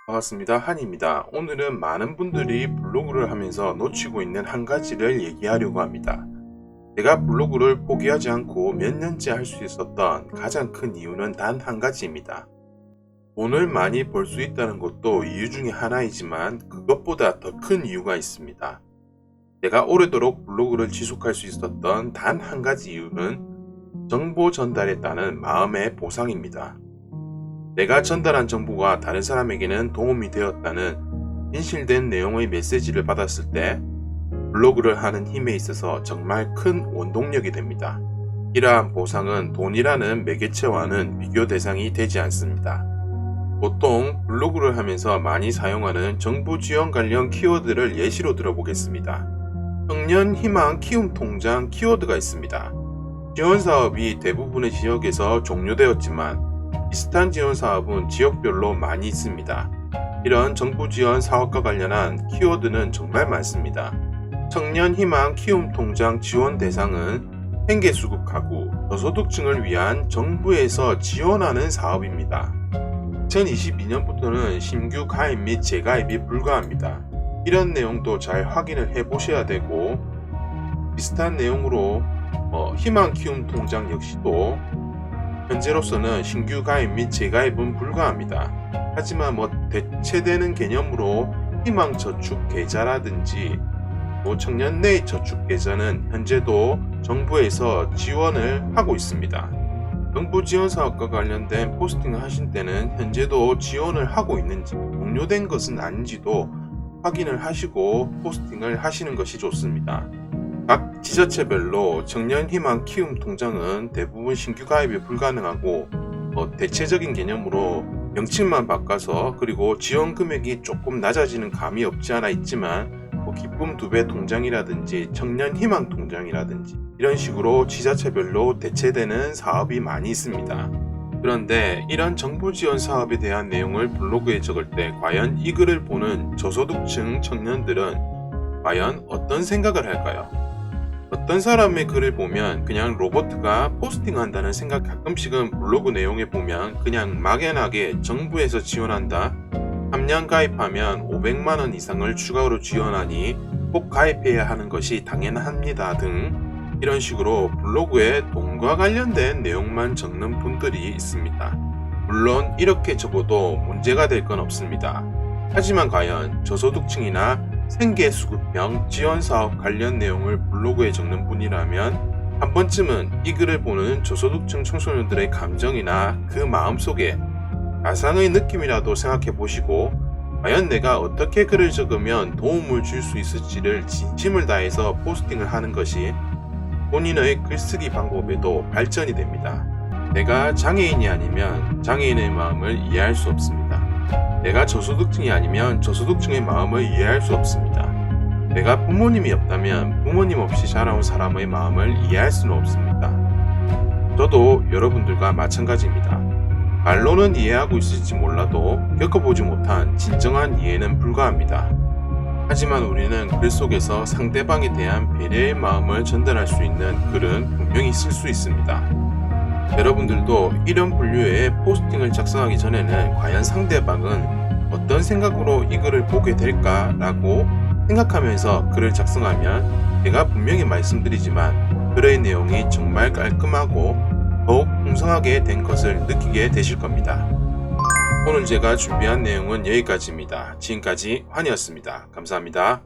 반갑습니다. 한입니다. 오늘은 많은 분들이 블로그를 하면서 놓치고 있는 한 가지를 얘기하려고 합니다. 제가 블로그를 포기하지 않고 몇 년째 할 수 있었던 가장 큰 이유는 단 한 가지입니다. 돈을 많이 벌 수 있다는 것도 이유 중에 하나이지만 그것보다 더 큰 이유가 있습니다. 제가 오래도록 블로그를 지속할 수 있었던 단 한 가지 이유는 정보 전달에 따른 마음의 보상입니다. 내가 전달한 정보가 다른 사람에게는 도움이 되었다는 진실된 내용의 메시지를 받았을 때 블로그를 하는 힘에 있어서 정말 큰 원동력이 됩니다. 이러한 보상은 돈이라는 매개체와는 비교 대상이 되지 않습니다. 보통 블로그를 하면서 많이 사용하는 정부 지원 관련 키워드를 예시로 들어보겠습니다. 청년 희망 키움 통장 키워드가 있습니다. 지원 사업이 대부분의 지역에서 종료되었지만 비슷한 지원 사업은 지역별로 많이 있습니다. 이런 정부 지원 사업과 관련한 키워드는 정말 많습니다. 청년 희망 키움 통장 지원 대상은 생계수급 가구, 저소득층을 위한 정부에서 지원하는 사업입니다. 2022년부터는 신규 가입 및 재가입이 불가합니다. 이런 내용도 잘 확인을 해 보셔야 되고, 비슷한 내용으로 희망 키움 통장 역시도 현재로서는 신규 가입 및 재가입은 불가합니다. 하지만 대체되는 개념으로 희망저축 계좌라든지 청년 내 저축 계좌는 현재도 정부에서 지원을 하고 있습니다. 정부 지원 사업과 관련된 포스팅을 하신 때는 현재도 지원을 하고 있는지 종료된 것은 아닌지도 확인을 하시고 포스팅을 하시는 것이 좋습니다. 각 지자체별로 청년 희망 키움 통장은 대부분 신규 가입이 불가능하고 대체적인 개념으로 명칭만 바꿔서 그리고 지원 금액이 조금 낮아지는 감이 없지 않아 있지만 기쁨 2배 통장이라든지 청년 희망 통장이라든지 이런 식으로 지자체별로 대체되는 사업이 많이 있습니다. 그런데 이런 정부 지원 사업에 대한 내용을 블로그에 적을 때 과연 이 글을 보는 저소득층 청년들은 과연 어떤 생각을 할까요? 어떤 사람의 글을 보면 그냥 로봇가 포스팅한다는 생각, 가끔씩은 블로그 내용에 보면 그냥 막연하게 정부에서 지원한다, 3년 가입하면 500만원 이상을 추가로 지원하니 꼭 가입해야 하는 것이 당연합니다 등 이런 식으로 블로그에 돈과 관련된 내용만 적는 분들이 있습니다. 물론 이렇게 적어도 문제가 될 건 없습니다. 하지만 과연 저소득층이나 생계수급형 지원사업 관련 내용을 블로그에 적는 분이라면 한 번쯤은 이 글을 보는 저소득층 청소년들의 감정이나 그 마음속에 가상의 느낌이라도 생각해 보시고 과연 내가 어떻게 글을 적으면 도움을 줄 수 있을지를 진심을 다해서 포스팅을 하는 것이 본인의 글쓰기 방법에도 발전이 됩니다. 내가 장애인이 아니면 장애인의 마음을 이해할 수 없습니다. 내가 저소득층이 아니면 저소득층의 마음을 이해할 수 없습니다. 내가 부모님이 없다면 부모님 없이 자라온 사람의 마음을 이해할 수는 없습니다. 저도 여러분들과 마찬가지입니다. 말로는 이해하고 있을지 몰라도 겪어보지 못한 진정한 이해는 불가합니다. 하지만 우리는 글 속에서 상대방에 대한 배려의 마음을 전달할 수 있는 글은 분명히 쓸 수 있습니다. 여러분들도 이런 분류의 포스팅을 작성하기 전에는 과연 상대방은 어떤 생각으로 이 글을 보게 될까라고 생각하면서 글을 작성하면 제가 분명히 말씀드리지만 글의 내용이 정말 깔끔하고 더욱 풍성하게 된 것을 느끼게 되실 겁니다. 오늘 제가 준비한 내용은 여기까지입니다. 지금까지 환이었습니다. 감사합니다.